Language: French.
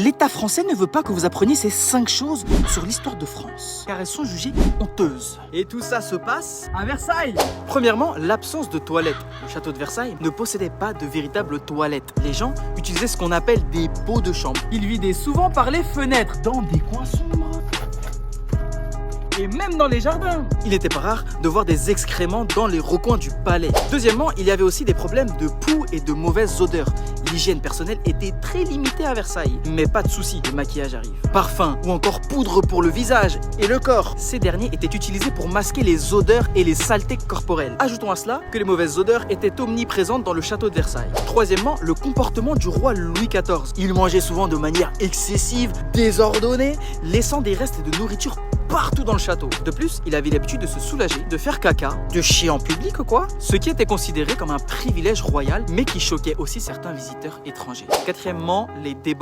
l'État français ne veut pas que vous appreniez ces 5 choses sur l'histoire de France, car elles sont jugées honteuses. Et tout ça se passe à Versailles. Premièrement, l'absence de toilettes. Le château de Versailles ne possédait pas de véritables toilettes. Les gens utilisaient ce qu'on appelle des pots de chambre. Ils vidaient souvent par les fenêtres, dans des coins sombres. Et même dans les jardins. Il n'était pas rare de voir des excréments dans les recoins du palais. Deuxièmement, il y avait aussi des problèmes de poux et de mauvaises odeurs. L'hygiène personnelle était très limitée à Versailles. Mais pas de soucis, le maquillage arrive. Parfum ou encore poudre pour le visage et le corps. Ces derniers étaient utilisés pour masquer les odeurs et les saletés corporelles. Ajoutons à cela que les mauvaises odeurs étaient omniprésentes dans le château de Versailles. Troisièmement, le comportement du roi Louis XIV. Il mangeait souvent de manière excessive, désordonnée, laissant des restes de nourriture partout dans le château. De plus, il avait l'habitude de se soulager, de faire caca, de chier en public quoi. Ce qui était considéré comme un privilège royal, mais qui choquait aussi certains visiteurs étrangers. Quatrièmement, les débordements.